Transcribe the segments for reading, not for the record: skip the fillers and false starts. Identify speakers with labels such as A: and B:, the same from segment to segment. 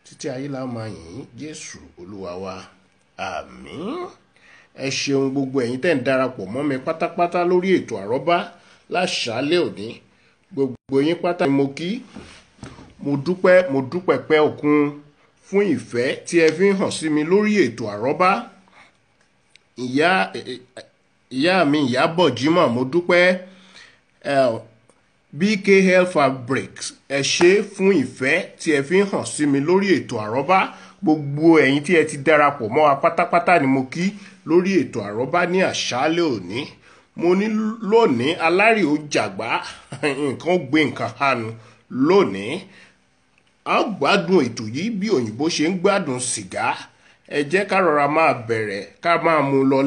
A: títí ayé la máa yìn Jésù Olúwa wa. Àmín. Ẹ ṣeun gbogbo ẹ̀yin tẹ́ ń darapọ̀ mọ́ mi pátápátá lórí ètò àrọ́bá láṣálẹ́ òní. Gbogbo yín pátá ni mo kí. Mo dúpẹ́ pẹ́ òkun fún ìfẹ́ tí ẹ fi ń hàn sí mi lórí ètò àrọ́bá. Ìyá mi Ìyábọ̀ Jímọ̀, mo dúpẹ́. BKL Fabrics, ẹ ṣé fún ìfẹ́ tí ẹ fi ń hàn sí mi lórí ètò àrọ́bá. Gbogbo ẹ̀yin tí ẹ ti darapọ̀ mọ́ wa pátápátá ni mo kí lórí ètò àrọ́bá ní àṣálẹ́ òní. Mo ní lónìí alárì ó jàgbá nǹkan gbé nǹkan hanu. Lónìí a gbádùn ètò yìí bí òyìnbó ṣe ń gbádùn sìgá. Ẹ jẹ́ ká rọra máa bẹ̀rẹ̀ ká máa mú lọ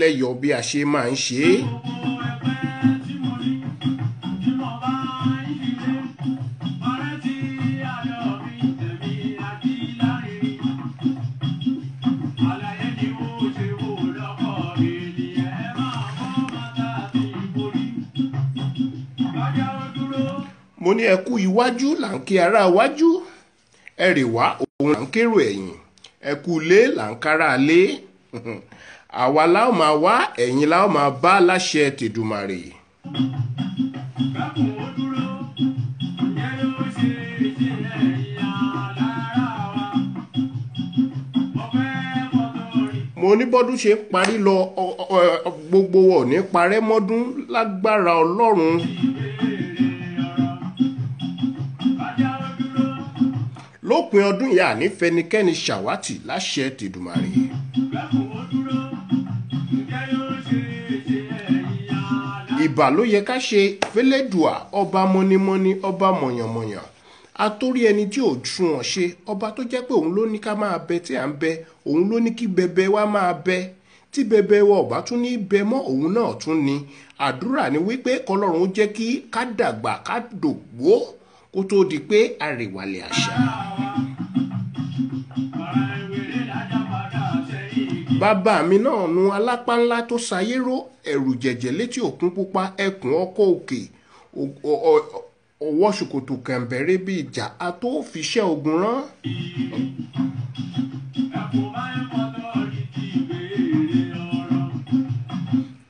A: lẹ́yọ bí a ṣe máa ń ṣe é. Mo ní ẹkú iwájú là ń kí ara iwájú, ẹrè wá òun là ń kérò ẹ̀yìn, ẹkú ilé là ń kára lé. Àwa la ó máa wá, ẹ̀yin la ó máa bá láṣẹ tèdùmàrè. Mo ní bọ́dún ṣe parí lọ gbogbo wọ̀ ní parẹ́ mọ́dún lágbára Ọlọ́run. Lópin ọdún yìí àní fẹnikẹ́ni ṣàwátì láṣẹ tèdùmàrè. Ìbà ló yẹ ká ṣe fẹ́lẹ́dùà, ọba mọ́nímọ́ní, ọba mọ̀yànmọ̀yàn, atórí ẹni tí ò sunwọ̀n ṣe, ọba tó jẹ́ pé òun ló ní ká máa bẹ tí à ń bẹ, òun ló ní kí bẹbẹ wa máa bẹ, tí bẹbẹ wa ò bá tún ní bẹ mọ́ òun náà tún ni. Àdúrà ni wípé kọlọ́run jẹ́ kí ká dàgbà ká dògbó kó tó di pé àrèwàlẹ̀ àṣà. Bàbá mi náà nu alápá ńlá tó sayéró, ẹ̀rù jẹ̀jẹ̀ létí òkun pupa, ẹkùn ọkọ̀ òkè, ọwọ́ ṣòkòtò kẹ̀m̀bẹ̀rẹ̀ bí ìjà ató fiṣẹ́ ogun rán.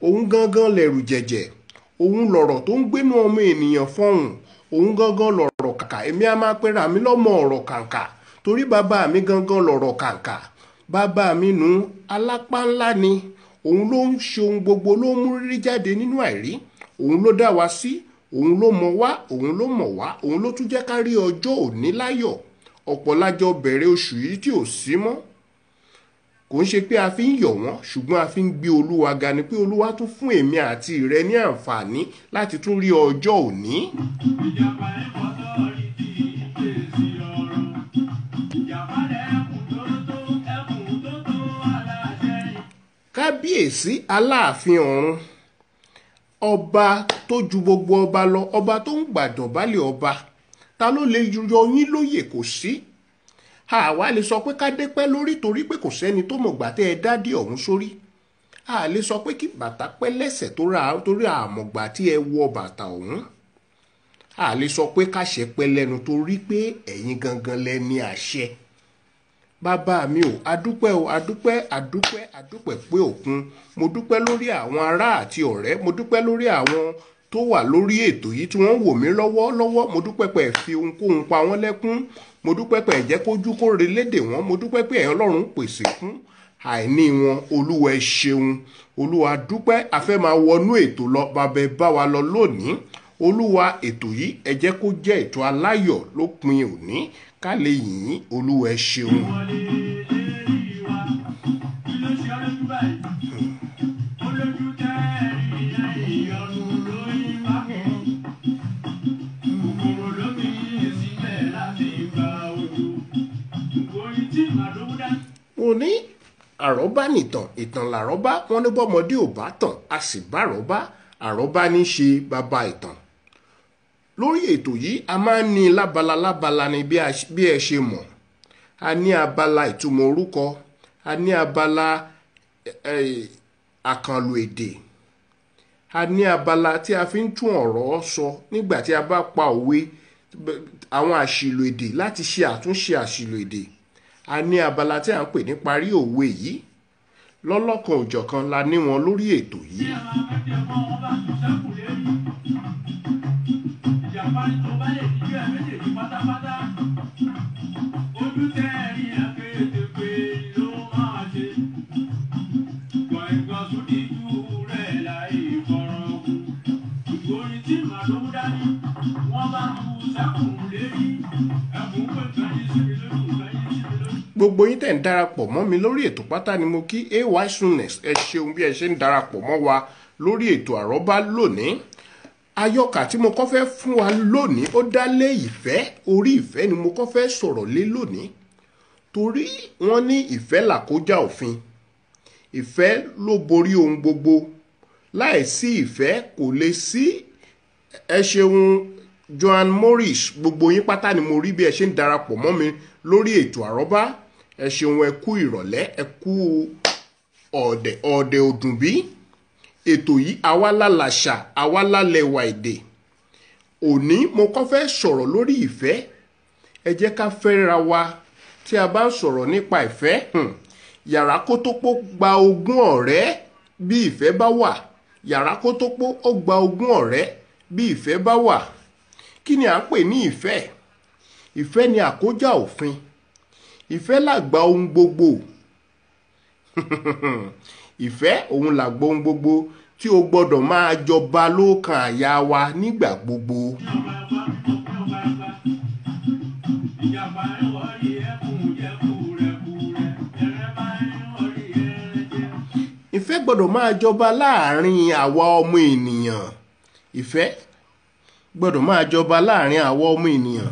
A: Òun gangan lẹ̀rù jẹ̀jẹ̀, òun lọ̀rọ̀ tó ń gbénú ọmọ ènìyàn fọ́hùn, òun gangan lọ̀rọ̀ kàkà. Èmi a máa pera mi lọ́mọ ọ̀rọ̀ kàǹkà torí bàbá mi gangan lọ̀rọ̀ kàǹkà. Bàbá mi nu alápá ńlá ni, òun ló ń ṣe ohun gbogbo, ló ń mú rírí jáde nínú àìrí. Òun ló dá wa sí, òun ló mọ̀ wá, òun ló mọ̀ wá, òun ló tún jẹ́ ká rí ọjọ́ òní láyọ̀. Ọ̀pọ̀ lájọ bẹ̀rẹ̀ oṣù yìí tí ò sí mọ́. Kò ń ṣe pé a fi ń yọ̀ wọ́n, ṣùgbọ́n a fi ń gbé Olúwa ga ni pé Olúwa tún fún èmi àti rẹ ní àǹfààní láti tún rí ọjọ́ òní. Kábíyèsí Aláàfin ọ̀run, ọba tó ju gbogbo ọba lọ, ọba tó ń gbàdọ̀bálẹ̀ ọba, ta ló lè yọ yín lóyè? Kò sí. Àwa lè sọ pé ká dépẹ́ lórí torí pé kò sẹ́ni tó mọ̀gbà tẹ́ ẹ dádì ọ̀hún sórí. A lè sọ pé kí bàtà pẹ́ lẹ́sẹ̀ torí àmọ̀gbà tí ẹ wọ bàtà ọ̀hún. A lè sọ pé ká ṣe pẹ́ lẹ́nu torí pé ẹ̀yin gangan lẹ ní àṣẹ. Bàbá mi ò, adúpẹ́ o, adúpẹ́ pé òkun. Mo dúpẹ́ lórí àwọn ará àti ọ̀rẹ́, mo dúpẹ́ lórí àwọn tó wà lórí ètò yìí tí wọ́n wò mí lọ́wọ́lọ́wọ́. Mo dúpẹ́ pé ẹ fi ohunkóhun pa wọ́n lẹ́kún. Mo dúpẹ́ pé ẹ jẹ́ kójú kó relédè wọn. Mo dúpẹ́ pé ẹ̀yin Ọlọ́run pèsè fún àìní wọn. Olúwa ẹ ṣeun. Olúwa dúpẹ́. A fẹ́ máa wọnú ètò lọ, bàbá ẹ bá wa lọ lónìí. Olúwa ètò yìí ẹ jẹ́ kó jẹ́ ètò aláyọ̀ lópin òní ká lè yìn. Olúwa ẹ ṣeun. Mo ní àrọ́bá nìtàn, ìtàn làrọ́bá. Wọ́n ní bọ́mọdé ò bá tàn a sì bá àrọ́bá. Àrọ́bá ní ṣe bàbá ìtàn. Lórí ètò yìí a máa ń ní lábala ni bí ẹ ṣe mọ̀. A ní abala ìtumọ̀ orúkọ, a ní abala àkànlò èdè, a ní abala tí a fi ń tún ọ̀rọ̀ sọ nígbà tí a bá pa òwe àwọn àṣìlò èdè láti ṣe àtúnṣe àṣìlò èdè. A ní abala tí à ń pè ní parí òwe yìí lọ́lọ́kan òjọ̀kan la ní wọn lórí ètò yìí. Gbogbo yín tẹ̀ ń darapọ̀ mọ́ mi lórí ètò pátá ni mo kí AY Soonest. Ẹ ṣeun bí ẹ ṣe ń darapọ̀ mọ́ wa lórí ètò àrọ́bá lónìí. Àyọkà tí mo kọ́ fẹ́ fún wa lónìí ó dá lé ìfẹ́. Orí ìfẹ́ ni mo kọ́ fẹ́ sọ̀rọ̀ lé lónìí. Torí wọ́n ní ìfẹ́ làkójá òfin. Ìfẹ́ ló borí ohun gbogbo. Láìsí ìfẹ́ kò lè sí. Ẹ ṣeun Joan Morris, gbogbo yín pátá ni mo rí bí ẹ ṣe ń darapọ̀ mọ́ mi lórí ètò àrọ́bá. Ẹ ṣeun, ẹ kú ìrọ̀lẹ́, ẹ kú ọ̀dẹ̀ ọdún bí. Ètò yìí àwa lálàṣà, àwa lálẹ́wà èdè. Òní mo kọ́ fẹ́ sọ̀rọ̀ lórí ìfẹ́. Ẹ jẹ́ ká fẹ́ra wa. Tí a bá ń sọ̀rọ̀ nípa ìfẹ́, yàrá kó tó pọ̀ gba ogún ọ̀rẹ́ bí ìfẹ́ bá wà. Yàrá kó tó pọ̀ ó gba ogún ọ̀rẹ́ bí ìfẹ́ bá wà. Kí ni à ń pè ní ìfẹ́? Ìfẹ́ ni àkójá òfin. Ìfẹ́ làgbà ohun gbogbo. Ìfẹ́ òun làgbà ohun gbogbo tí o gbọ́dọ̀ máa jọba lọ́kàn àyà wa nígbà gbogbo. Ìfẹ́ gbọ́dọ̀ máa jọba láàrin àwa ọmọ ènìyàn. Ìfẹ́ gbọ́dọ̀ máa jọba láàrin àwa ọmọ ènìyàn.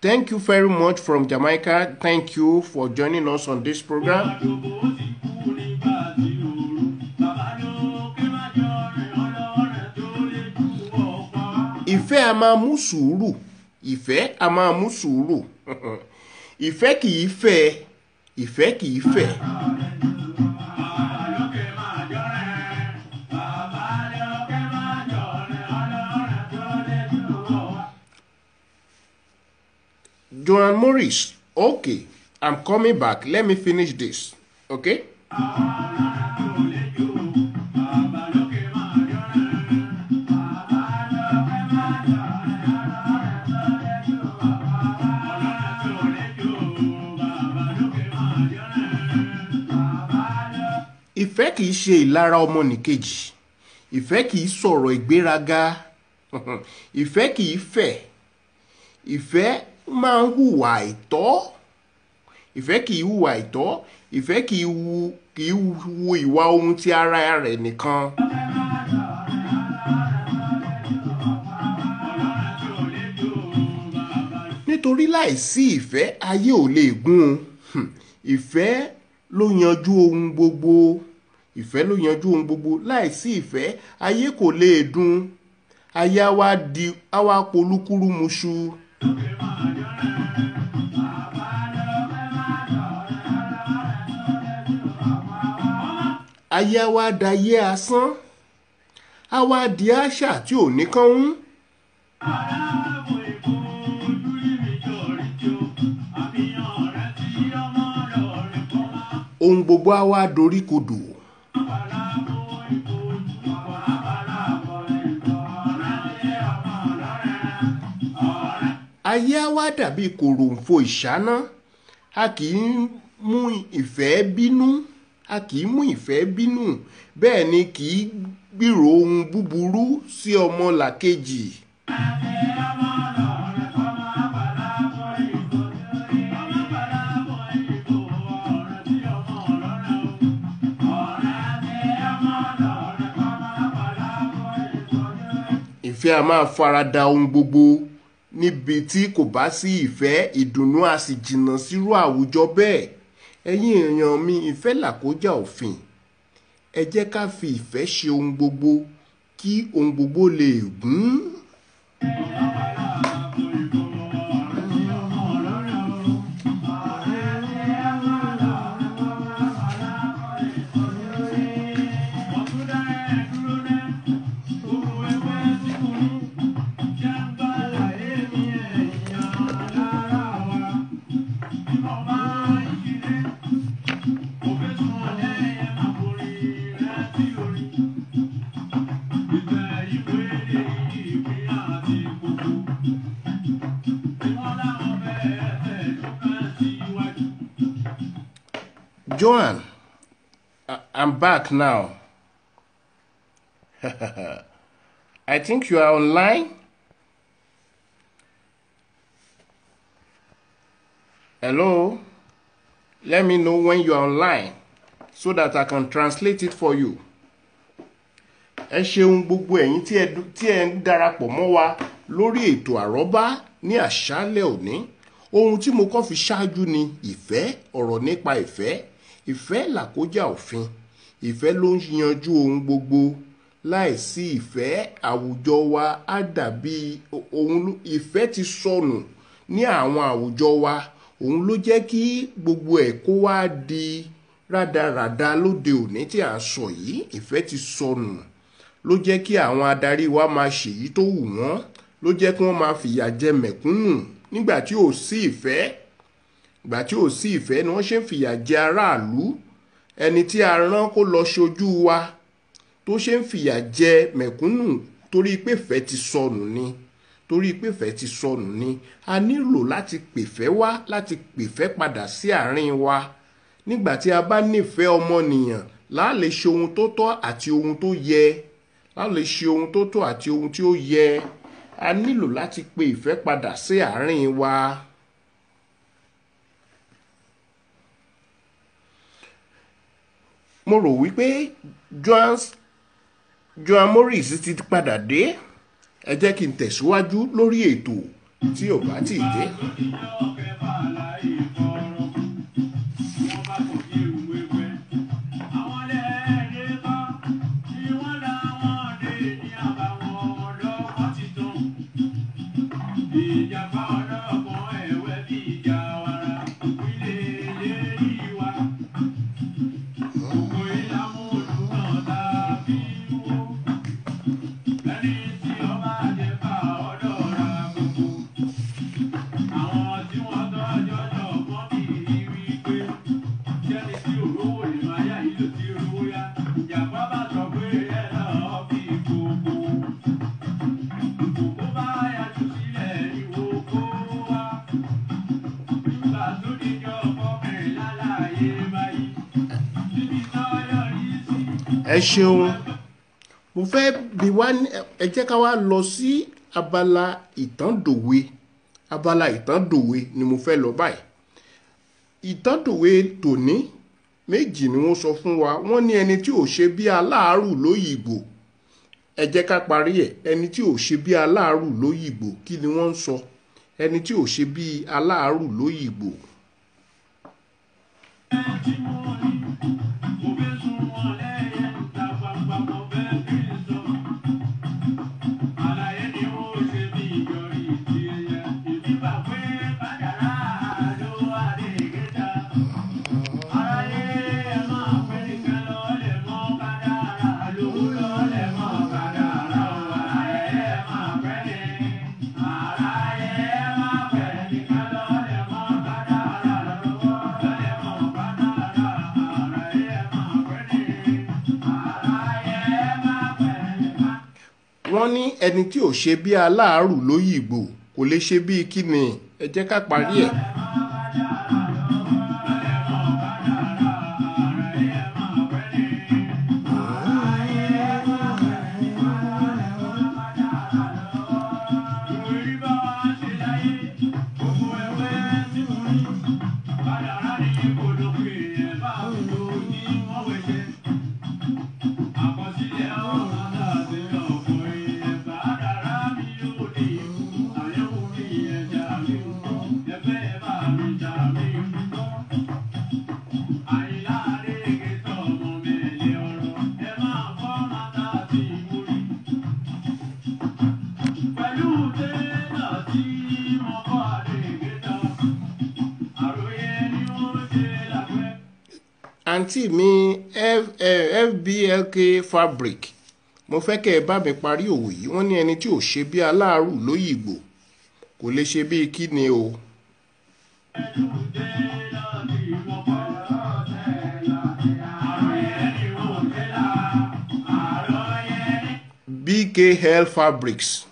A: Thank you very much from Jamaica. Thank you for joining us on this program. Ìfẹ́ a máa mú sùúrù. Ìfẹ́ a máa mú sùúrù. Ìfẹ́ kì í fẹ́. Ìfẹ́ kì í fẹ́. Joan Morris, okay, I'm coming back. Let me finish this, okay? Ìfẹ́ kì í ṣe ìlara ọmọnìkejì. Ìfẹ́ kì í sọ̀rọ̀ ìgbéraga. Ìfẹ́ kì í fẹ́. Ìfẹ́ máa ń hùwà àìtọ́. Ìfẹ́ kì í hùwà àìtọ́. Ìfẹ́ kì í wu ìwà ohun ti ara rẹ̀ nìkan. Nítorí láìsí ìfẹ́ ayé ò lè gún. Ìfẹ́ ló yanjú ohun gbogbo. Ìfẹ́ ló yanjú ohun gbogbo. Láìsí ìfẹ́ ayé kò lè dùn. Ayé á wá polúkúrú muṣu. Ayé á wá dayé asán. Á wá di àṣà tí ò ní kán ń. Ohun gbogbo á wá dorí kodò. Ayé á wá dàbí kòròǹfò ìṣáná. A kì í mú ìfẹ́ bínú. A kì í mú ìfẹ́ bínú. Bẹ́ẹ̀ ni kì í gbìrò ohun búburú sí ọmọlàkejì. Ìfẹ́ a máa farada ohun gbogbo. Níbi tí kò bá sí ìfẹ́, ìdùnnú a sì jìnnà sírú àwùjọ bẹ́ẹ̀. Ẹ̀yin èèyàn mi, ìfẹ́ làkójá òfin. Ẹ jẹ́ ká fi ìfẹ́ ṣe ohun gbogbo kí ohun gbogbo lè gún. Joan, I'm back now. I think you are online. Hello? Let me know when you are online so that I can translate it for you. Ẹ ṣeun gbogbo ẹ̀yin tí ẹ ń darapọ̀ mọ́ wa lórí ètò àrọ́bá ní àṣálẹ́ òní. Ohun tí mo kọ́ fi ṣáájú ni ìfẹ́, ọ̀rọ̀ nípa ìfẹ́. Ìfẹ́ làkójá òfin. Ìfẹ́ ló ń yanjú ohun gbogbo. Láìsí ìfẹ́, àwùjọ wa á dàbí ohun ìfẹ́ ti sọnù ní àwọn àwùjọ wa. Òun ló jẹ́ kí gbogbo ẹ̀ kó wá di rádaràda lóde òní tí à ń sọ yìí. Ìfẹ́ ti sọnù. Ló jẹ́ kí àwọn adarí wa máa ṣèyí tó wù wọ́n. Ló jẹ́ kí wọ́n máa fìyà jẹ mẹ̀kúnnù nígbà tí ò sí ìfẹ́. Ìgbà tí ò sí ìfẹ́ ni wọ́n ṣe ń fìyà jẹ aráàlú. Ẹni tí a rán kó lọ ṣojú wa tó ṣe ń fìyà jẹ mẹ̀kúnnù torí pé ìfẹ́ ti sọnù ni. Torí pé ìfẹ́ ti sọnù ni. A nílò láti pèfẹ́ wá, láti pèfẹ́ padà sí àárín wa. Nígbà tí a bá nífẹ̀ẹ́ ọmọnìyàn, la lè ṣe ohun tó tọ́ àti ohun tó yẹ. La lè ṣe ohun tó tọ́ àti ohun tí ó yẹ. A nílò láti pe ìfẹ́ padà sí àárín wa. Mo rò wípé Joan Morris ti padà dé. Ẹ jẹ́ kí n tẹ̀síwájú lórí ètò tí ò bá ti dé. Ẹ ṣeun. Mo fẹ́ bi wá ẹ jẹ́ ká wá lọ sí abala ìtàndòwe. Abala ìtàndòwe ni mo fẹ́ lọ báyìí. Ìtàndòwe tòní méjì ni wọ́n sọ fún wa. Wọ́n ní ẹni tí ò ṣe bí aláàrù lóyìnbó. Ẹ jẹ́ ká parí ẹ̀. Ẹni tí ò ṣe bí aláàrù lóyìnbó kí ni wọ́n ń sọ? Ẹni tí ò ṣe bí aláàrù lóyìnbó. Wọ́n ní ẹni tí ò ṣe bí aláàrù lóyìnbó kò lè ṣe bí kíni. Ẹ jẹ́ ká parí ẹ̀. Àǹtí mi FBLK Fabric, mo fẹ́ kẹ́ ẹ bá mi parí òwe yìí. Wọ́n ní ẹni tí ò ṣe bí aláàrù lóyìnbó kò lè ṣe bí kíni o. DKL Fabrics.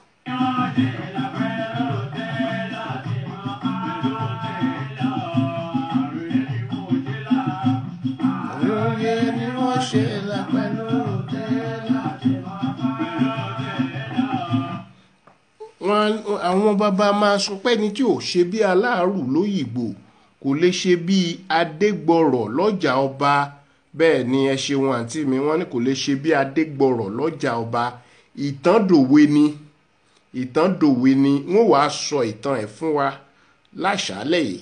A: Àwọn bàbá máa sọ pé ẹni tí ò ṣe bí aláàrù lóyìnbó kò lè ṣe bí adégbọrọ̀ lọ́jà ọba. Bẹ́ẹ̀ ni ẹ ṣeun àǹtí mi, wọ́n ní kò lè ṣe bí adégbọrọ̀ lọ́jà ọba. Ìtàn dòwe ni, ìtàn dòwe ni. Wọ́n wàá sọ ìtàn ẹ̀ fún wa láṣálẹ̀ yìí.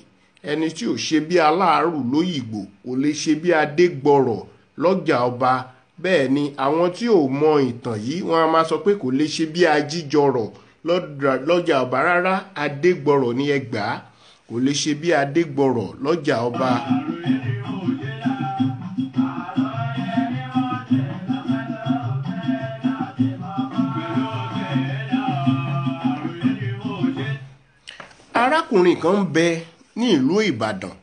A: Ẹni tí ò ṣe bí aláàrù lóyìnbó kò lè ṣe bí adégbọrọ̀ lọ́jà ọba. Bẹ́ẹ̀ ni àwọn tí ò mọ ìtàn yìí wọ́n á máa sọ pé kò lè ṣe bí ajíjọrọ̀ lọ́jà ọba. Rárá, adégbọrọ̀ ni ẹ gbà á, kò lè ṣe bí adégbọrọ̀ lọ́jà ọba. Arákùnrin kan ń bẹ ní ìlú Ìbàdàn,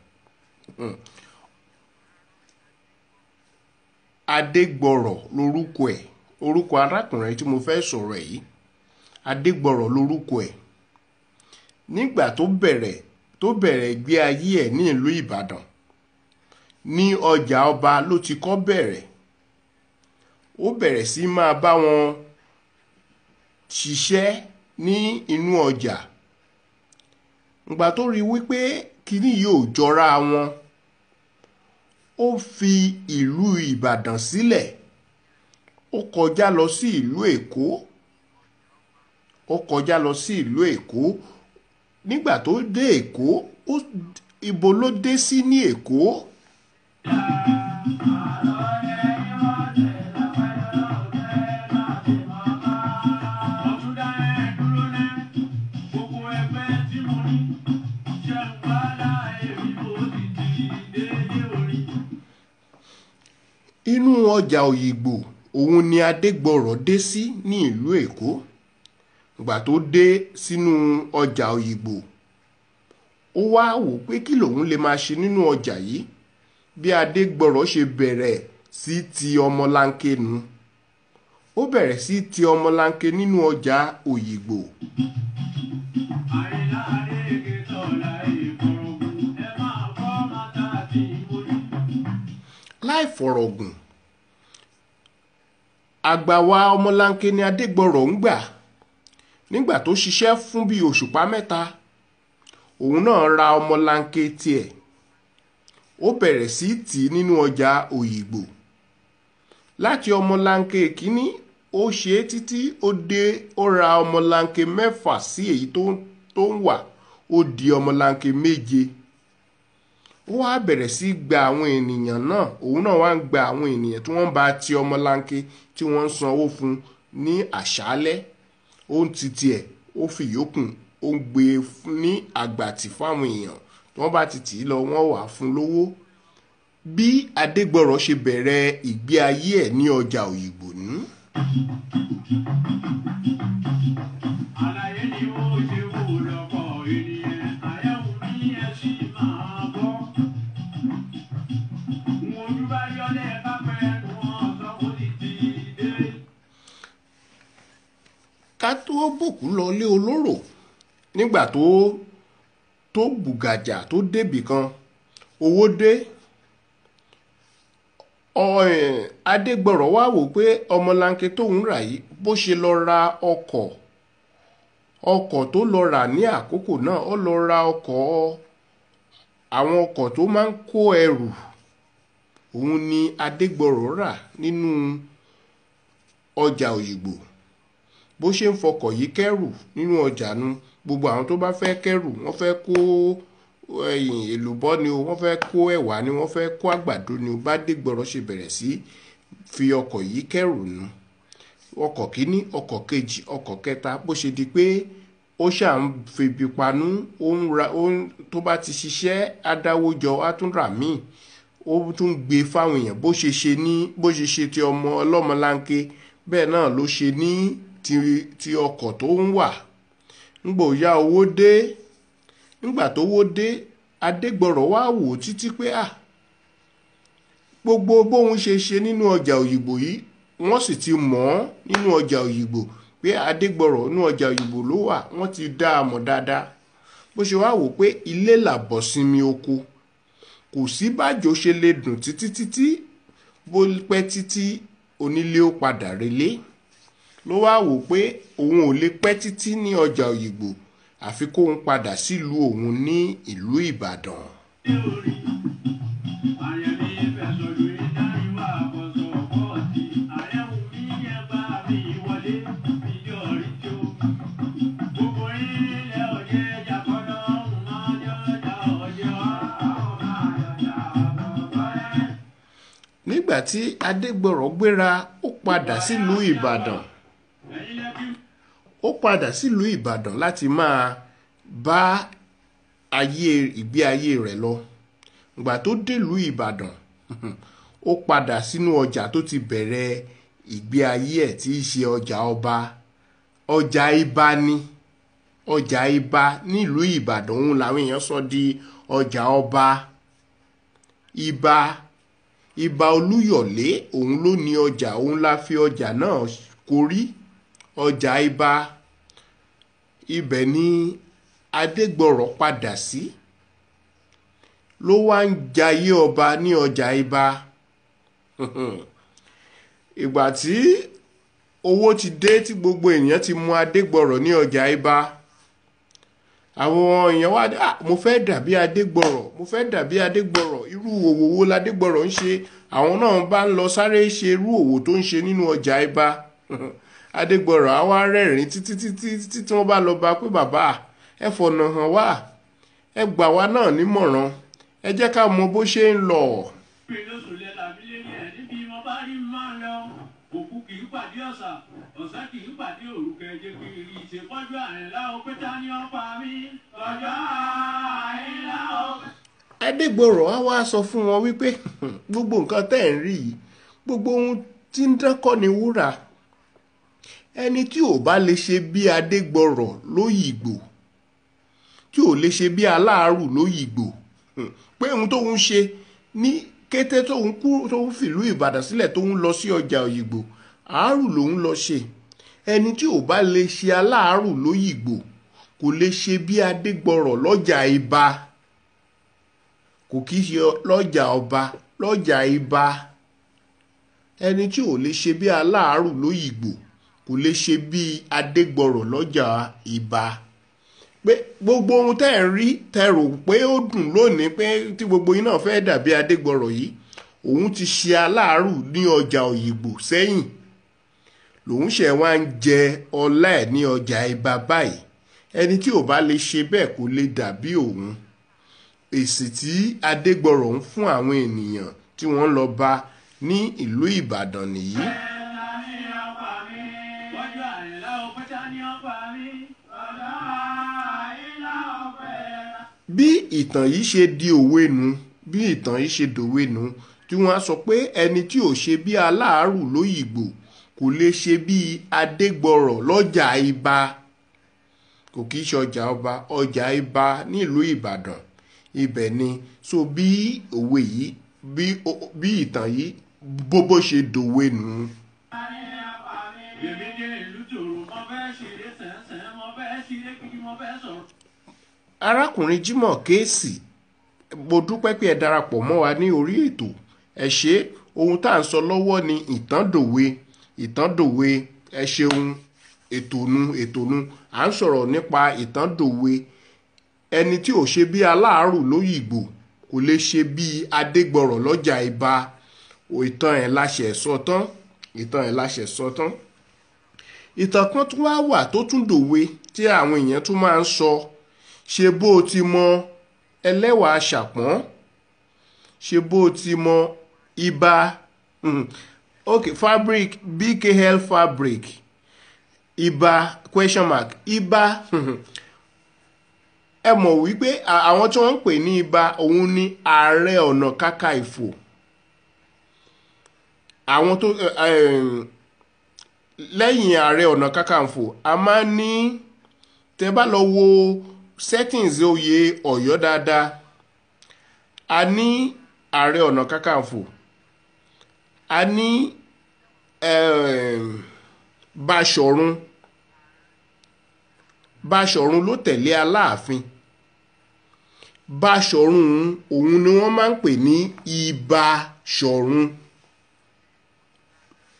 A: Adégbọrọ̀ lórúkọ ẹ̀. Orúkọ arákùnrin tí mo fẹ́ sọ̀rọ̀ yìí, Adégbọrọ̀ lórúkọ ẹ̀. Nígbà tó bẹ̀rẹ̀ ìgbé ayé ẹ̀ ní ìlú Ìbàdàn, ní ọjà ọba ló ti kọ́ bẹ̀rẹ̀. Ó bẹ̀rẹ̀ sí máa bá wọn ṣiṣẹ́ ní inú ọjà. Ìgbà tó rí wípé kíní yóò jọra wọn, ó fi ìlú Ìbàdàn sílẹ̀. Ó kọjá lọ sí ìlú Èkó. Ó kọjá lọ sí ìlú Èkó. Nígbà tó dé Èkó, ibo ló dé sí ní Èkó? Inú ọjà Òyìngbò òun ni Adégbọrọ̀ dé sí ní ìlú Èkó. Ìgbà tó dé sínú ọjà Òyìngbò, ó wá wò pé kí lòun lè máa ṣe nínú ọjà yìí. Bí Adégbọrọ̀ ṣe bẹ̀rẹ̀ sí ti ọmọlanke nu. Ó bẹ̀rẹ̀ sí ti ọmọlanke nínú ọjà Òyìngbò. Láì fọ̀rọ̀gùn, àgbàwa ọmọlanke ni Adégbọrọ̀ ń gbà. Nígbà tó ṣiṣẹ́ fún bí òṣùpá mẹ́ta, òun náà ra ọmọlanke tiẹ̀. Ó bẹ̀rẹ̀ sí tì í nínú ọjà Òyìngbò. Láti ọmọlanke kìíní, ó ṣe é títí ó ra ọmọlanke mẹ́fà sí èyí tó ń wà, ó di ọmọlanke méje. Ó wá bẹ̀rẹ̀ sí gba àwọn ènìyàn náà. Òun náà wá ń gba àwọn ènìyàn tí wọ́n bá ti ọmọlanke tí wọ́n ń sanwó fún ní àṣálẹ́. Ó ń ti tiẹ̀, ó fi yókùn, ó ń gbé ní àgbàtì fáwọn èèyàn. Tí wọ́n bá ti tì í lọ, wọ́n wà fún lówó. Bí Adégbọrọ̀ ṣe bẹ̀rẹ̀ ìgbé ayé ẹ̀ ní ọjà Òyìngbò ní. Ká tó bùkún lọ lé olóró, nígbà tó bùgàjà tó débì kan, owó dé. Adégbọrọ̀ wá wò pé ọmọlanke tóun rà yìí, bó ṣe lọ ra ọkọ̀ tó lọ rà ní àkókò náà, ó lọ ra àwọn ọkọ̀ tó máa ń kó ẹrù. Òun ni Adégbọrọ̀ rà nínú ọjà Òyìngbò. Bó ṣe ń fọkọ̀ yìí kẹ́rù nínú ọjà nu, gbogbo àwọn tó bá fẹ́ kẹ́rù, wọ́n fẹ́ kó èlùbọ́ ni o, wọ́n fẹ́ kó ẹ̀wà ni, wọ́n fẹ́ kó àgbàdo ni o. Bá Adégbọrọ̀ ṣe bẹ̀rẹ̀ sí fi ọkọ̀ yìí kẹ́rù nu, ọkọ̀ kíní, ọkọ̀ kejì, ọkọ̀ kẹta, bó ṣe di pé ó ṣà ń febi panú. Tó bá ti ṣiṣẹ́ adáwójọ, á tún rà míì, ó tún gbé fáwọn èèyàn. Bó ṣe ṣe ti ọmọ ọlọ́mọlanke, bẹ́ẹ̀ náà ló ṣe ní ti ọkọ̀ tó ń wà. Ńgbò ya owó dé. Nígbà tó wó dé, Adégbọrọ̀ wá wò títí pé gbogbo bóun ṣe nínú ọjà Òyìngbò yìí, wọ́n sì ti mọ̀ ọ́ nínú ọjà Òyìngbò pé Adégbọrọ̀ inú ọjà Òyìngbò ló wà, wọ́n ti dá a mọ̀ dáadáa. Bó ṣe wá wò pé ilé làbọ̀ sinmi oko, kò sí bájò ṣe lè dùn títí bó pẹ́ títí onílé ó padà relé. Ló wá wò pé òun ò lè pẹ́ títí ní ọjà Òyìngbò àfi kóun padà sílùú òun ní ìlú Ìbàdàn. Nígbà tí Adégbọrọ̀ gbéra, ó padà sílùú Ìbàdàn. Ó padà sílùú Ìbàdàn láti máa bá ìgbé ayé rẹ̀ lọ. Ìgbà tó délùú Ìbàdàn, ó padà sínú ọjà tó ti bẹ̀rẹ̀ ìgbé ayé ẹ̀ tí í ṣe ọjà ọba. Ọjà Ìbà ni. Ọjà Ìbà nílùú Ìbàdàn, òun làwọn èèyàn sọ di ọjà ọba. Ìbà Olúyọ̀lé òun ló ní ọjà, òun la fi ọjà náà korí. Ọjà Ìbà, ibẹ̀ ni Adégbọrọ̀ padà sí, ló wá ń jayé ọba ní ọjà Ìbà. Ìgbà tí owó ti dé tí gbogbo ènìyàn ti mú Adégbọrọ̀ ní ọjà Ìbà, àwọn èèyàn wá dé, mo fẹ́ dàbí Adégbọrọ̀, mo fẹ́ dàbí Adégbọrọ̀, irú òwò wo l'Adégbọrọ̀ ń ṣe. Àwọn náà bá ń lọ sáré ṣe irú òwò tó ń ṣe nínú ọjà Ìbà. Adégbọrọ̀ á wá rẹ́rìn títí tí wọ́n bá lọ bá pé bàbá ẹ fọ̀nà hàn wá, ẹ gbà wá náà nímọ̀ràn, ẹ jẹ́ ká mọ bó ṣe ń lọ.
B: Òkú kì í pàdé ọ̀sà, ọ̀sà kì í pàdé òrùka, ẹ̀jẹ̀ kì í rí ìṣèpọ́jú Àyìnlá o pé ta ni ó pa mí lọ́jọ́ Àyìnlá o.
A: Adégbọrọ̀ á wá sọ fún wọn wípé gbogbo nǹkan tẹ́ ẹ̀ ń rí yìí, gbogbo ohun tí ń dán kọ́ ni wúrà. Ẹni tí ò bá lè ṣe bí Adégbọrọ̀ lóyìngbò, tí ò lè ṣe bí Aláàrù lóyìngbò, pé ohun tóun ṣe ní kété tóun fìlú Ìbàdàn sílẹ̀ tóun lọ sí ọjà Òyìngbò, àárù lòun lọ ṣe. Ẹni tí ò bá lè ṣe Aláàrù lóyìngbò kò lè ṣe bí Adégbọrọ̀ lọ́jà Ìbà. Kò kìí ṣe lọ́jà ọba, lọ́jà Ìbà. Ẹni tí ò lè ṣe bí Aláàrù lóyìngbò kò lè ṣe bí Adégbọrọ̀ lọ́jà Ìbà. Pé gbogbo ohun tẹ́ ẹ̀ ń rí tẹ́ rò pé ó dùn lónìí, pé tí gbogbo yín náà fẹ́ dàbí Adégbọrọ̀ yìí, òun ti ṣe Aláàrù ní ọjà Òyìngbò sẹ́yìn, lòun ṣẹ̀ wá ń jẹ ọlá ẹ̀ ní ọjà Ìbà báyìí. Ẹni tí ò bá lè ṣe bẹ́ẹ̀ kò lè dàbí òun. Èsì tí Adégbọrọ̀ ń fún àwọn ènìyàn tí wọ́n lọ bá ní ìlú Ìbàdàn nìyí. Bí ìtàn yìí ṣe di òwe nu, bí ìtàn yìí ṣe dòwe nu, tí wọ́n á sọ pé ẹni tí ò ṣe bí Aláàrù lóyìngbò kò lè ṣe bí Adégbọrọ̀ lọ́jà Ìbà. Kò kìí ṣe ọjà ọba, ọjà Ìbà nílùú Ìbàdàn. Ibẹ̀ ni, so bí òwe yìí, bí ìtàn yìí bó ṣe dòwe nu. Arákùnrin Jimoh Kéèsì, mo dúpẹ́ pé ẹ darapọ̀ mọ́ wa ní orí ètò. Ẹ ṣé, ohun tá à ń sọ lọ́wọ́ ni ìtàn dòwe. Ẹ ṣeun, ètò nu à ń sọ̀rọ̀ nípa ìtàn dòwe. Ẹni tí ò ṣe bí Aláàrù lóyìngbò kò lè ṣe bí Adégbọrọ̀ lọ́jà Ìbà. Ìtàn ẹ̀ láṣẹ sọ tán. Ìtàn kan tún wà tó tún dòwe tí àwọn èèyàn tún máa ń sọ. Ṣé bó o ti mọ ẹlẹ́wà Ṣàpọ́n, ṣé bó o ti mọ Ìbà, fabric, BKL fabric, Ìbà ? Ìbà, ẹ mọ̀ wípé àwọn tí wọ́n ń pè ní Ìbà òun ni Ààrẹ Ọ̀nà Kakanfò. Àwọn tó lẹ́yìn Ààrẹ Ọ̀nà Kakanfò, a máa ń ní, tẹ́ bá lọ wo settings oyè Ọ̀yọ́ dáadáa, a ní Ààrẹ Ọ̀nà Kakanfò, a ní Báṣọ̀run, Báṣọ̀run ló tẹ̀lé Aláàfin. Báṣọ̀run òun ni wọ́n máa ń pè ní Ìbáṣọ̀run.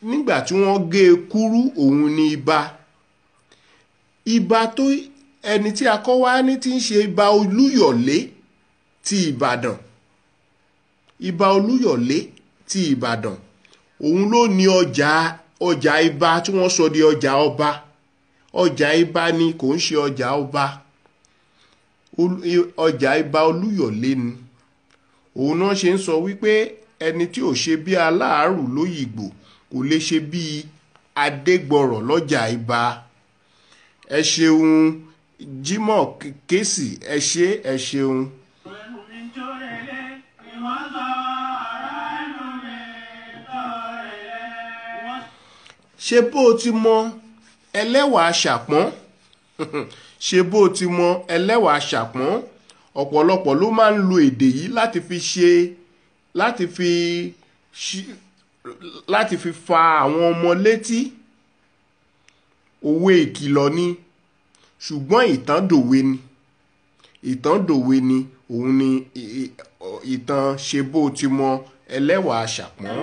A: Nígbà tí wọ́n gé e kúrú òun ni Ìbà. Ìbà tó ẹni tí a kọ́ wá ní tí ń ṣe Ìbà Olúyọ̀lé ti Ìbàdàn. Ìbà Olúyọ̀lé ti Ìbàdàn òun ló ní ọjà Ìbà tí wọ́n sọ di ọjà ọba. Ọjà Ìbà ni kò ń ṣe ọjà ọba. Ọjà Ìbà Olúyọ̀lé ni. Òun náà ṣe ń sọ wípé ẹni tí ò ṣe bí aláàrù lóyìnbó kò lè ṣe bí Adégbọrọ̀ lọ́jà Ìbà. Ẹ ṣeun Jimoh Kesi, ẹ ṣeun. Ṣé bó ti mọ ẹlẹ́wà Ṣàpọ́n? Ṣé bó ti mọ ẹlẹ́wà Ṣàpọ́n? Ọ̀pọ̀lọpọ̀ ló máa ń lo èdè yìí láti fi fa àwọn ọmọ létí. Òwe ìkìlọ̀ ni, ṣùgbọ́n ìtàn dòwe ni. Òun ni ìtàn Ṣé bó ti mọ ẹlẹ́wà Ṣàpọ́n.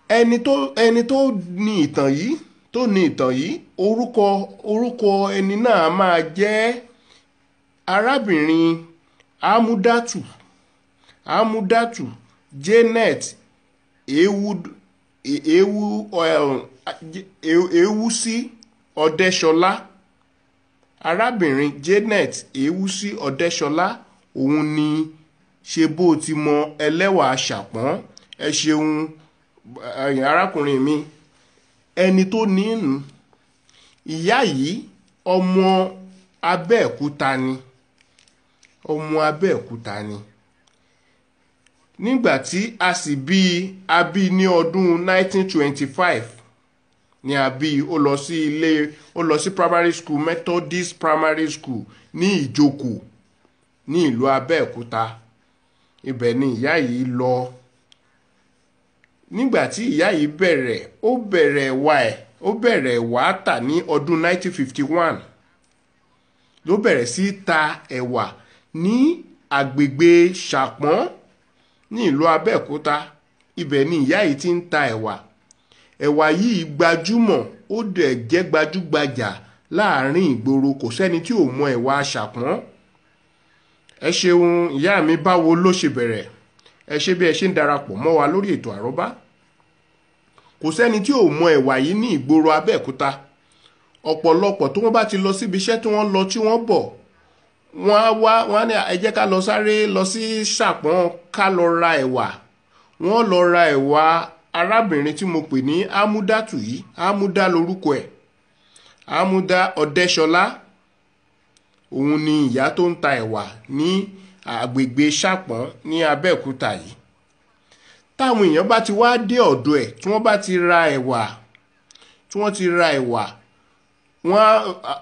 A: Ẹni tó ní ìtàn yìí orúkọ ẹni náà máa jẹ́ arábìnrin Amúdátù Janet Ewúsí Ọdẹ́ṣọlá. Arábìnrin Janet Ewúsí Ọdẹ́ṣọlá òun ni Ṣé bó ti mọ ẹlẹ́wà Ṣàpọ́n. Ẹ ṣeun arákùnrin mi. Ẹni tó ní ìnú ìyá yìí ọmọ Abẹ́òkúta ni. Nígbà tí a sì bí ní ọdún 1925 ni a bí. Ó lọ sí primary school, Methodist Primary School ní Ìjókò ní ìlú Abẹ́òkúta. Ibẹ̀ ni ìyá yìí lọ. Nígbà tí ìyá yìí bẹ̀rẹ̀ ẹ̀wà tà ní ọdún 1951 ló bẹ̀rẹ̀ sí ta ẹ̀wà ní agbègbè Ṣàpọ́n ní ìlú Abẹ́òkúta. Ibẹ̀ ni ìyá yìí ti ń ta ẹ̀wà. Ẹ̀wà yìí gbajúmọ̀, ó dẹ̀ jẹ́ gbajúgbajà láàrin ìgboro. Kò sẹ́ni tí ò mọ ẹ̀wà Ṣàpọ́n. Ẹ ṣeun ìyá mi. Báwo ló ṣe bẹ̀rẹ̀? Ẹ ṣé bí ẹ ṣe ń darapọ̀ mọ́ wa lórí ètò àrọ́bá. Kò sẹ́ni tí ò mọ ẹ̀wà yìí ní ìgboro Abẹ́òkúta. Ọ̀pọ̀lọpọ̀ tó wọ́n bá ti lọ síbi iṣẹ́ tí wọ́n lọ tí wọ́n bọ̀, wọ́n á ní ẹ jẹ́ ká lọ sáré lọ sí Ṣàpọ́n ká lọ ra ẹ̀wà. Wọ́n lọ ra ẹ̀wà arábìnrin tí mo pè ní Amúdátù yìí. Amúdá lorúkọ ẹ̀. Amúdá Ọdẹ́ṣọlá. Òun ni ìyá tó ń ta ẹ̀wà ní agbègbè Ṣàpọ́n ní Abẹ́òkúta yìí. Táwọn èèyàn bá ti wá dé ọ̀dọ̀ ẹ̀, tí wọ́n ti ra ẹ̀wà,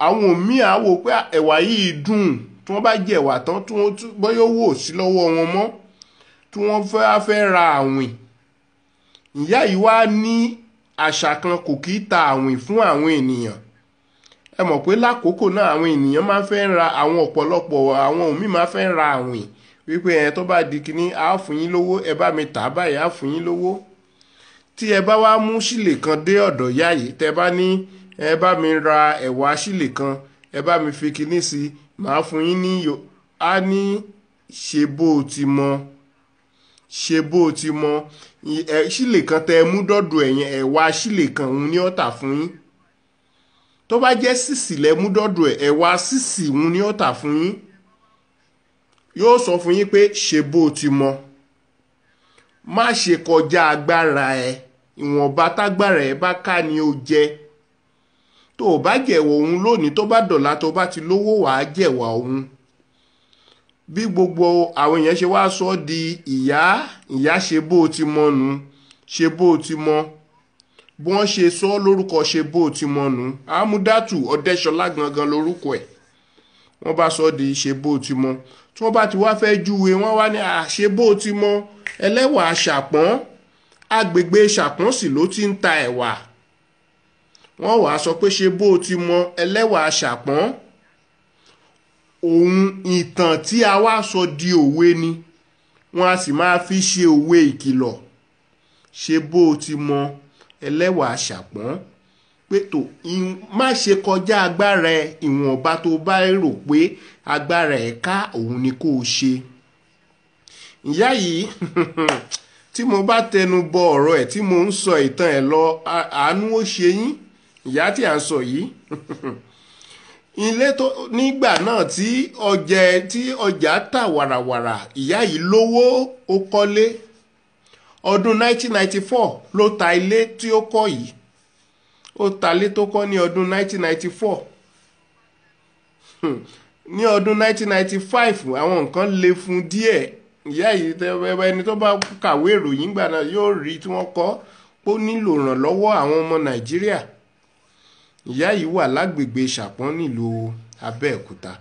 A: àwọn míì á wò pé ẹ̀wà yìí dùn. Tí wọ́n bá jẹ ẹ̀wà tán tí wọ́n bọ́yọ́ wò sí lọ́wọ́ wọn mọ́, tí wọ́n fẹ́ ra àwìn. Ìyá yìí wá ní àṣà kan, kò kì í ta àwìn fún àwọn ènìyàn. Ẹ mọ̀ pé lákòókò náà àwọn ènìyàn máa fẹ́ ra ọ̀pọ̀lọpọ̀ àwọn míì máa fẹ́ ra àwìn wípé tó bá di kíní á fún yín lówó, ẹ bá mi tà báyìí á fún yín lówó. Tí ẹ bá wá mú sílè kan dé ọ̀dọ̀ ìyá yìí, tẹ bá ní ẹ bá mi ra ẹ̀wà sílè kan, ẹ bá mi fi kíní sí, màá fún yín ní á ní Ṣé bó ti mọ. Ṣé bó ti mọ. Sílè kan tẹ mú dọ́dọ̀ ẹ̀yẹn, ẹ̀wà sílè kan òun ni ó tà fún yín. Tó bá jẹ́ sísì lẹ mú dọ́dọ̀ ẹ̀wà sísì òun ni ó tà fún yín. Yóò sọ fún yín pé Ṣé bó ti mọ. Má ṣe kọjá agbára ẹ. Ìwọ̀nba tágbára ẹ bá ká ni ó jẹ. Tó o bá jẹ̀wọ̀ òun lónìí, tó bá dọ̀la tó bá ti lówó wàá jẹ̀wà òun. Bí gbogbo àwọn èèyàn ṣe wá sọ di ìyá Ṣé bó ti mọ nù. Ṣé bó ti mọ. Bí wọ́n ṣe sọ lórúkọ Ṣé bó ti mọ nù. Amúdátù Ọdẹ́ṣọlá gangan lórúkọ ẹ̀. Wọ́n bá sọ di Ṣé bó ti mọ. Tí wọ́n bá ti wá fẹ́ júwe, wọ́n wá ní Ṣé bó ti mọ ẹlẹ́wà Ṣàpọ́n. agbègbè Ṣàpọ́n sì ló ti ń ta ẹ̀wà. Wọ́n wàá sọ pé ṣe bó ti mọ ẹlẹ́wà Ṣàpọ́n. Ohun ìtàn tí a wá sọ di òwe ni. Wọ́n á sì máa fi ṣe òwe ìkìlọ̀. Ṣe bó ti mọ ẹlẹ́wà Ṣàpọ́n. Pé tó má ṣe kọjá agbára ẹ, ìwọ̀nba tó bá rò pé agbára ẹ ká òun ni kó o ṣe. Ìyá yìí tí mo bá tẹnu bọ ọ̀rọ̀ ẹ̀ tí mo ń sọ ìtàn ẹ̀ lọ, àánú ó ṣe yín. Ìyá tí à ń sọ yìí ilé tó nígbà náà tí ọjà tà wàràwàrà, ìyá yìí lówó, ó kọ́lé. Ọdún 1994 ló ta ilé tí ó kọ́ yìí. Ó ta ilé tó kọ́ ní ọdún 1994. Ní ọdún 1995 àwọn nǹkan le fún díẹ̀. Ìyá yìí ẹni tó bá kàwé ìròyìn gbà náà yóò rí tí wọ́n kọ pé ó nílò ìrànlọ́wọ́ àwọn ọmọ Nàìjíríà. Ìyá yìí wà lágbègbè Ṣàpọ́n nílùú Abẹ́òkúta.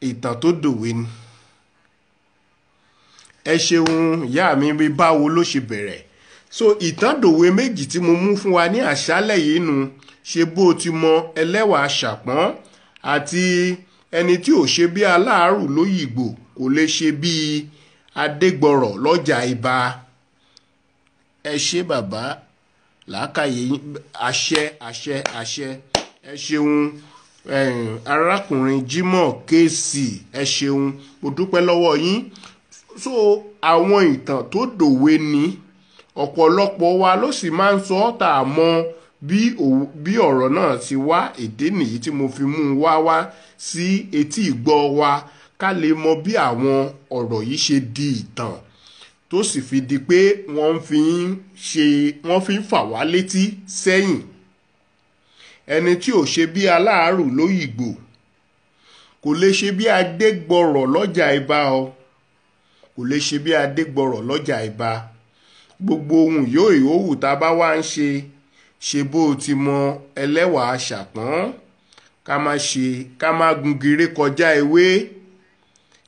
A: Ìtàn tó dòwe ni. Ẹ ṣeun ìyá mi bí báwo ló ṣe bẹ̀rẹ̀. So ìtàn dòwe méjì tí mo mú fún wa ní àṣálẹ̀ yìí nu. Ṣe bó ti mọ ẹlẹ́wà Ṣàpọ́n àti ẹni tí ò ṣe bí aláàrù lóyìnbó kò lè ṣe bí adégbọrọ̀ lọ́jà Ìbà. Ẹ ṣé bàbá làákàyè àṣẹ àṣẹ àṣẹ. Ẹ ṣeun arákùnrin Jimoh Kẹ́sì, ẹ ṣeun, mo dúpẹ́ lọ́wọ́ yín. So àwọn ìtàn tó dòwe ni ọ̀pọ̀lọpọ̀ wa ló sì máa ń sọ ọ́ tà mọ́ bí ọ̀rọ̀ náà ti wá. Èdè nìyí tí mo fi mú un wá sí etí ìgbọ́ wa ká lè mọ bí àwọn ọ̀rọ̀ yìí ṣe di ìtàn tó sì fi di pé wọ́n fi ń fà wá létí sẹ́yìn. Ẹni tí ò ṣe bí aláàrù lóyìnbó kò lè ṣe bí adégbọrọ̀ lọ́jà Ìbà o. Kò lè ṣe bí adégbọrọ̀ lọ́jà Ìbà. Gbogbo ohun yòówù tá a bá wá ń ṣe bó ti mọ ẹlẹ́wà Ṣàpọ́n. Ká má gungire kọjá ewé.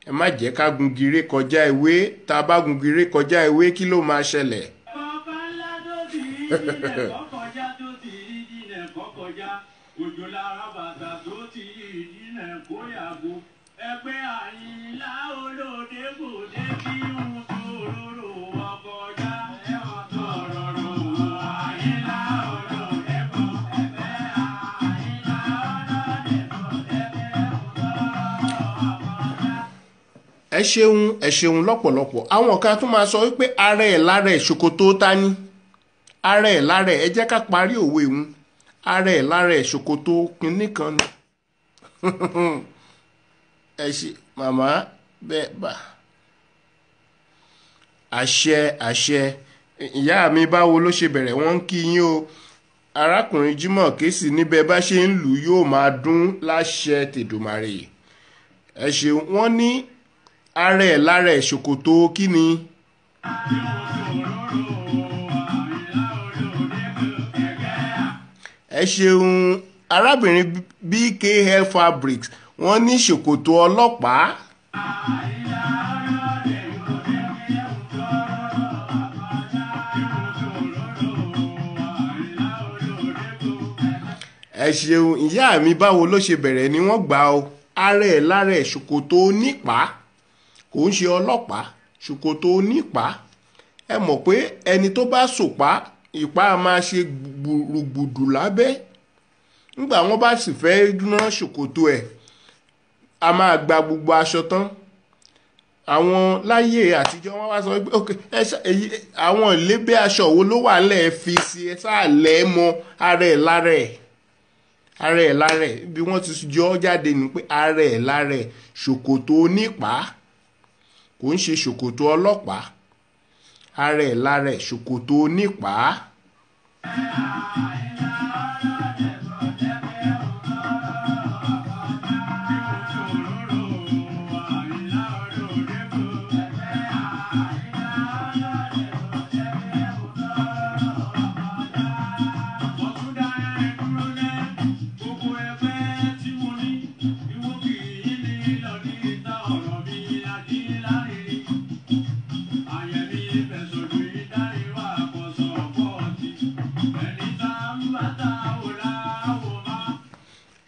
A: Ẹ má jẹ́ ká gungire kọjá ewé. Tá a bá gungire kọjá ewé kí ló máa ṣẹlẹ̀?
B: Ọba ńlá tó ti ìjìnlẹ̀ kọ́kọjá tó ti ìjìnlẹ̀ kọ́kọjá. Òjò lára bàtà tó ti ìjìnlẹ̀ kó yàgò. Ẹgbẹ́ Àyìnlá Olóde kò dé kí ohun tó rorò ọkọjá. Ẹ̀wọ̀n tó rorò Àyìnlá Olóde kò. Ẹgbẹ́ Àyìnlá Olóde kò dé kí ohun tó rorò ọkọjá.
A: Ẹ ṣeun lọ́pọ̀lọpọ̀. Àwọn kan tún máa sọ wípé ara ẹ̀ lára ẹ̀ ṣòkòtò ta ni. Ara ẹ̀ lára ẹ̀, ẹ jẹ́ ká parí òwe òun. Ara ẹ̀ lára ẹ̀ ṣòkòtò kinní kan ni. Ẹ ṣe màmá bẹ́ẹ̀ bá. Àṣẹ àṣẹ. Ìyá mi báwo ló ṣe bẹ̀rẹ̀? Wọ́n ń kí yín o. Arákùnrin Jimoh Kẹ́sì níbẹ̀ bá ṣe ń lù yóò máa dún láṣẹ tèdùmàrè. Ẹ ṣeun. Wọ́n ní ara ẹ̀ lára ẹ̀ ṣòkòtò kí ni? Ẹ ṣeun arábìnrin BKL Fabrics, wọ́n ní ṣòkòtò ọlọ́pàá. Ẹ ṣeun ìyá mi báwo ló ṣe bẹ̀rẹ̀ ni wọ́n gbà o. Ara ẹ̀ lára ẹ̀ ṣòkòtò onípá, kò ń ṣe ọlọ́pàá, ṣòkòtò onípá. Ẹ mọ̀ pé ẹni tó bá sòpá ìpá máa ṣe gbùrùgbùdù lábẹ́. Nígbà wọ́n bá sì fẹ́ rán ṣòkòtò ẹ̀, a máa gba gbogbo aṣọ tán. Àwọn láyé àtijọ́ wọ́n wá sọ pé ok àwọn ìlébẹ́ aṣọ wo ló wà nílẹ̀ fi sí ẹ sáà lẹ́ mọ́ ara ẹ̀ lára ẹ̀. Ara ẹ̀ lára ẹ̀ bí wọ́n ti jọ jáde ní pé ara ẹ̀ lára ẹ̀ ṣòkòtò onípá, kò ń ṣe ṣòkòtò ọlọ́pàá. Ara ẹ̀ lára ẹ̀ ṣòkòtò onípá.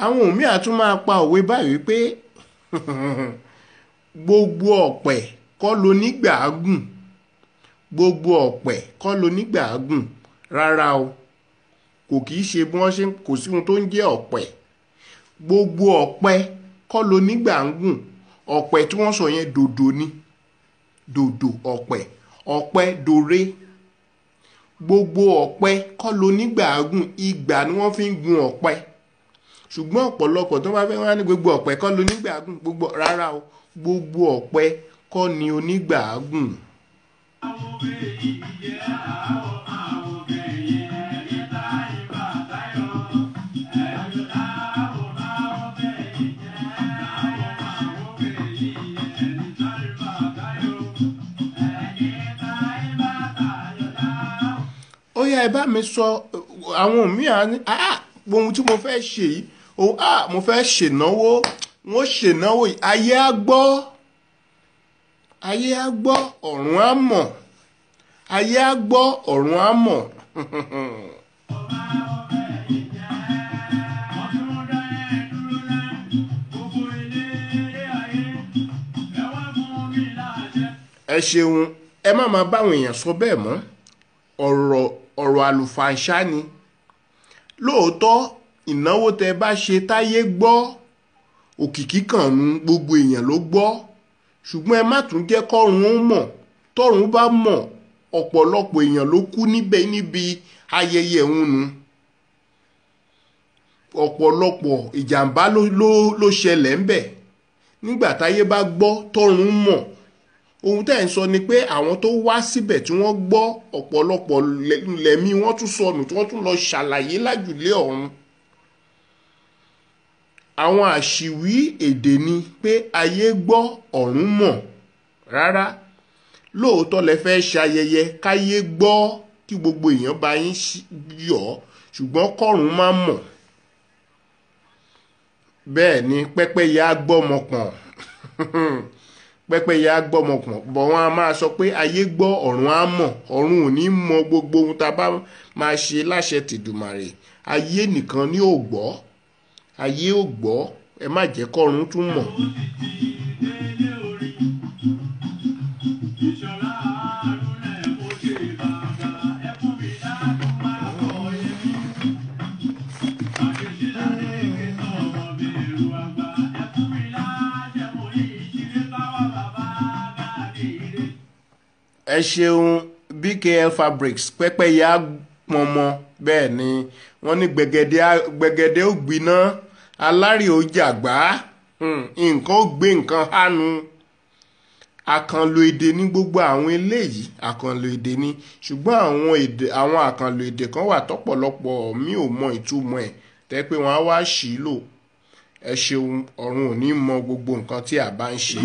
A: àwọn míì á tún máa pa òwe báyìí pé gbogbo ọ̀pẹ kọ́ ló nígbàágùn, gbogbo ọ̀pẹ kọ́ ló nígbàágùn. Rárá o, kò kìí ṣe bí wọ́n ṣe, kò sí ohun tó ń jẹ́ ọ̀pẹ. Gbogbo ọ̀pẹ kọ́ ló nígbàágùn. Ọ̀pẹ tí wọ́n sọ yẹn dòdò ni, dòdò ọ̀pẹ, ọ̀pẹ dòré. Gbogbo ọ̀pẹ kọ́ ló nígbàágùn, ìgbà ni wọ́n fi ń gun ọ̀pẹ. Ṣùgbọ́n ọ̀pọ̀lọpọ̀ tó bá fẹ́ wá ní gbogbo ọ̀pẹ kọ́ ló nígbàágùn, gbogbo, rárá o, gbogbo ọ̀pẹ kọ́ ni onígbàágùn. Ó yá ẹ bá mi sọ, àwọn míì á ní ohun tí mo fẹ́ ṣe yìí, mo fẹ́ ṣènáwó, wọ́n ṣènáwó yìí, ayé á gbọ́, ayé á gbọ́, ọ̀run á mọ̀, ayé á gbọ́, ọ̀run á mọ̀. Ẹ ṣeun, ẹ má máa báwọn èèyàn sọ bẹ́ẹ̀ mọ́. ọ̀rọ̀ àlùfàǹṣá ni. Lóòótọ́ ìnáwó tẹ bá ṣe táyé gbọ́, òkìkí kan nu gbogbo èèyàn ló gbọ́, ṣùgbọ́n ẹ má tún jẹ́ kọ́run ó mọ̀. Tọ́run bá mọ̀, ọ̀pọ̀lọpọ̀ èèyàn ló kú níbẹ̀ níbi ayẹyẹ òun nu. Ọ̀pọ̀lọpọ̀ ìjàmbá ló ṣẹlẹ̀ ńbẹ̀. Nígbà táyé bá gbọ́, tọ́run mọ̀. Ohun tẹ́ ń sọ ni pé àwọn tó wá síbẹ̀ tí wọ́n gbọ́, ọ̀pọ̀lọpọ̀ lẹ́mí wọ́n tún sọnù tí wọ́n tún lọ ṣàlàyé lájùlé ọ̀run. Àwọn àṣìwí èdè ni pé ayé gbọ́ ọ̀run mọ̀. Rárá, lóòótọ́ lẹ fẹ́ ṣayẹyẹ káyé gbọ́ kí gbogbo èèyàn bá yín yọ̀, ṣùgbọ́n kọ́run má mọ̀. Bẹ́ẹ̀ ni pẹ́pẹ́yẹ á gbọ́mọ pọ̀n. Pẹ́pẹ́yẹ á gbọ́mọ pọ̀n, bọ̀ wọ́n á máa sọ pé ayé gbọ́ ọ̀run á mọ̀. Ọ̀run ò ní mọ gbogbo ohun tá a bá máa ṣe láṣẹ tìdùmàrè. Ayé nìkan ni ò gbọ́, ayé ò gbọ́, ẹ má jẹ́ kọ́run tún mọ̀. Ẹ ṣeun, BKL Fabrics, pẹ́pẹ́yẹ á pọnmọ. Bẹ́ẹ̀ ni wọ́n ní gbẹ̀gẹ̀dẹ̀ ó gbiná, alárè ó jàgbá, nǹkan ó gbé nǹkan hánu. Àkànlò èdè ní gbogbo àwọn eléyìí, àkànlò èdè ni. Ṣùgbọ́n àwọn àkànlò èdè kan wà tọ́pọ̀lọpọ̀ mi ò mọ ìtumọ̀ ẹ̀, tẹ́ pé wọ́n á wá ṣì í lò. Ẹ ṣeun, ọ̀run ò ní mọ gbogbo nǹkan tí a bá ń ṣe.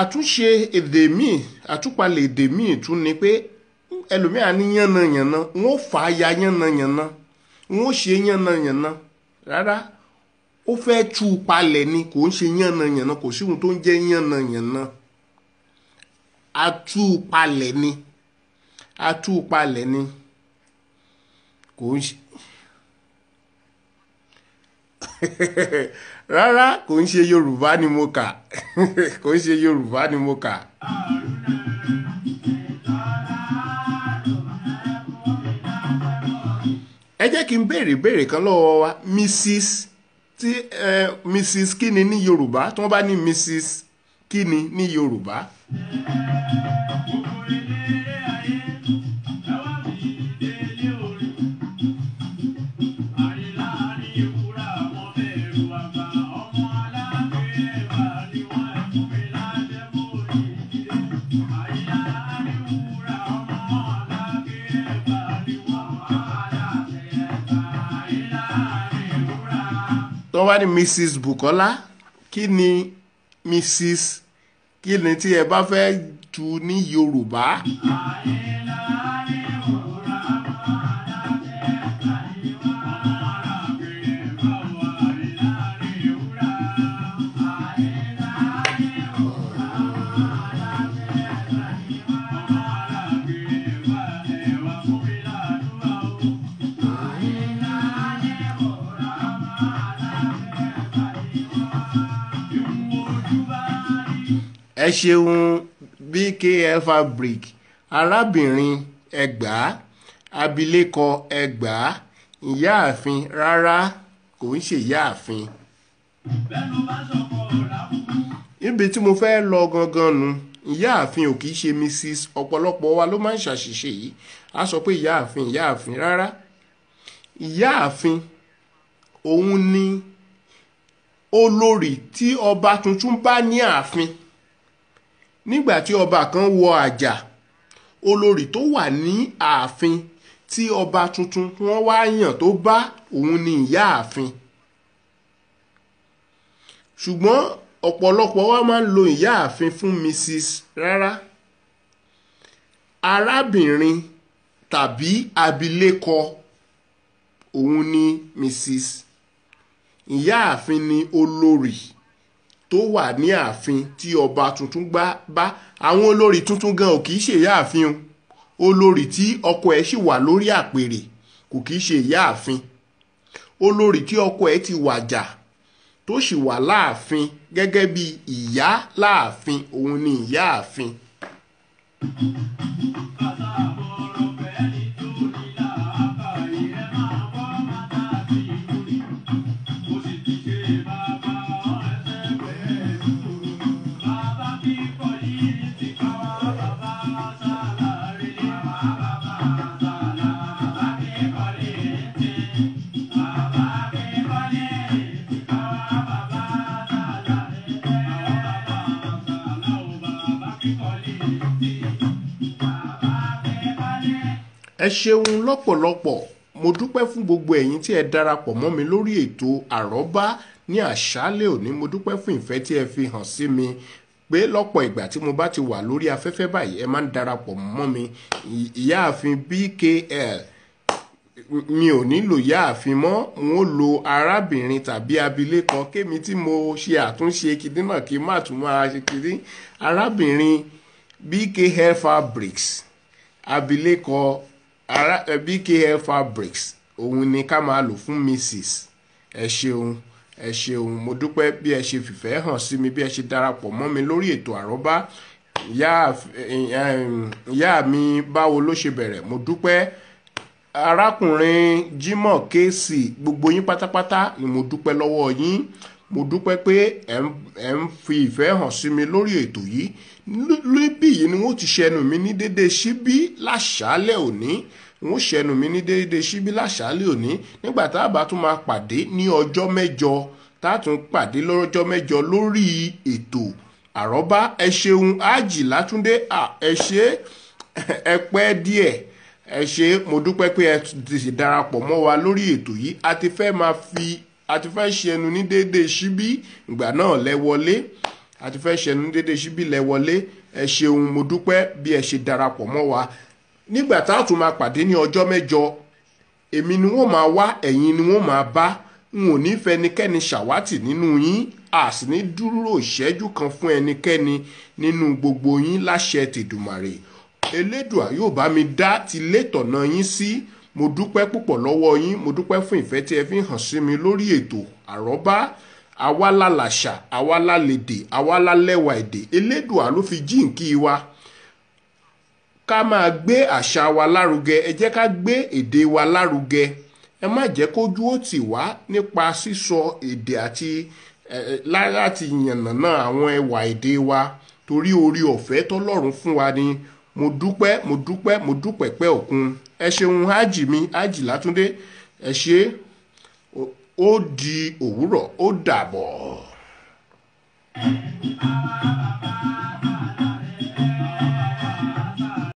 A: Àtúnṣe èdè míì, àtúpalẹ̀ èdè míì tún ni pé ẹlòmíà ní yánnayànna, wọ́n fà á ya yánnayànna, wọ́n ṣe yánnayànna. Rárá, ó fẹ́ tú palẹ̀ ni, kò ń ṣe yánnayànna, kò sí ohun tó ń jẹ́ yánnayànna. Atúpalẹ̀ ni, atúpalẹ̀ ni, kò ń ṣe rárá, kò ń ṣe Yorùbá ni mo kà. Kò ń ṣe Yorùbá ni mo kà. Ẹ jẹ́ kí n béèrè kan lọ́wọ́ wa. Mrs kíni ní Yorùbá? Tí wọ́n bá ní Mrs kíni ní Yorùbá? Tí wọ́n bá ní Mrs Bukola, kí ni Mrs. kí ni tí ẹ bá fẹ́ tu ní Yorùbá. ẹ ṣeun BKL Fabric arábìnrin Ẹgbàá abilékọ Ẹgbàá ìyáàfin rárá kò ń ṣe ìyáàfin. níbi tí mo fẹ́ lọ gangan nu ìyáàfin ò kì í ṣe Mrs. ọ̀pọ̀lọpọ̀ wa ló máa ń ṣàṣìṣe yìí a sọ pé ìyáàfin ìyáàfin rárá ìyáàfin òun ni olórí tí ọba tuntun bá ní ààfin. nígbà tí ọba kan wọ àjà olórí tó wà ní ààfin tí ọba tuntun wọ́n wá yàn tó bá òun ní ìyáàfin. ṣùgbọ́n ọ̀pọ̀lọpọ̀ wa máa ń lo ìyáàfin fún Mrs. rárá arábìnrin tàbí abilékọ òun ní Mrs. ìyáàfin ni olórí tó wà ní ààfin tí ọba tuntun bá àwọn olórí tuntun gan ò kìí ṣe ìyáàfin o olórí tí ọkọ ẹ̀ sì wà lórí àpèrè kò kìí ṣe ìyáàfin olórí tí ọkọ ẹ̀ ti wàjà tó sì wà láàfin gẹ́gẹ́ bí ìyá láàfin òun ni ìyáàfin. ẹ ṣeun lọ́pọ̀lọpọ̀ mo dúpẹ́ fún gbogbo ẹ̀yin tí ẹ darapọ̀ mọ́ mi lórí ètò àrọ́bá ní àṣálẹ́ òní mo dúpẹ́ fún ìfẹ́ tí ẹ fi hàn sí mi pé lọ́pọ̀ ìgbà tí mo bá ti wà lórí afẹ́fẹ́ báyìí ẹ máa ń darapọ̀ mọ́ mi ìyáàfin BKL mi ò nílò ìyáàfin mọ́ n ó lo arábìnrin tàbí abilékọ kémi tí mo ṣe àtúnṣe kìdí náà kí má tún máa ṣe kìdí arábìnrin BKL Fabrics abilékọ BKL Fabrics òun ni ká máa lò fún Mrs. ẹ ṣeun mo dúpẹ́ bí ẹ ṣe fìfẹ́ hàn sí mi bí ẹ ṣe darapọ̀ mọ́ mi lórí ètò àrọ́bá ìyá mi báwo ló ṣe bẹ̀rẹ̀ mo dúpẹ́ arákùnrin Jimoh Kesi gbogbo yín pátápátá ni mo dúpẹ́ lọ́wọ́ yín mo dúpẹ́ pé ẹ ń fi ìfẹ́ hàn sí mi lórí ètò yìí níbí yìí ni wọ́n ti ṣẹnu mi ní déédéé síbí láṣálẹ́ òní wọ́n ṣẹnu mi ní déédéé síbí láṣálẹ́ òní nígbà tá a bá tún máa pàdé ní ọjọ́ mẹ́jọ tá a tún pàdé lọ́jọ́ mẹ́jọ lórí ètò àrọ́bá ẹ ṣeun Ájì Látúndé ẹ ṣe ẹ pẹ́ díẹ̀ ẹ ṣe mo dúpẹ́ pé ẹ ti darapọ̀ mọ́ wa lórí ètò yìí a ti fẹ́ ṣẹnu ní déédéé síbí ìgbà náà lẹ wọlé a ti fẹ́ ṣẹnu ní déédéé síbí lẹ wọlé ẹ ṣeun mo dúpẹ́ bí ẹ ṣe darapọ̀ mọ́ wa nígbà tá a tún máa pàdé ní ọjọ́ mẹ́jọ èmi ni wọ́n máa wá ẹ̀yin ni wọ́n máa bá n ò ní fẹnikẹ́ni ṣàwátì nínú yín a sì ní dúró ìṣẹ́jú kan fún ẹnikẹ́ni nínú gbogbo yín láṣẹ tèdùmàrè elédùà yóò bá mi dá ti létọ̀nà yín sí mo dúpẹ́ púpọ̀ lọ́wọ́ yín mo dúpẹ́ fún ìfẹ́ tí ẹ fi hàn sí mi lórí ètò àrọ́bá àwa lálàṣà àwa lálédè àwa lálẹ́wà èdè elédùà ló fi jíǹkí wa ká máa gbé àṣà wa lárugẹ ẹ jẹ́ ká gbé èdè wa lárugẹ ẹ má jẹ́ kójú ó tì wá nípa sísọ èdè àti láti yànnàná àwọn ẹwà èdè wa torí orí ọ̀fẹ́ tọ́lọ́run fún wa ni mo dúpẹ́ pẹ́ òkun ẹ ṣeun Ájì Látúndé ẹ ṣe ó di òwúrọ̀ ó dàbọ̀.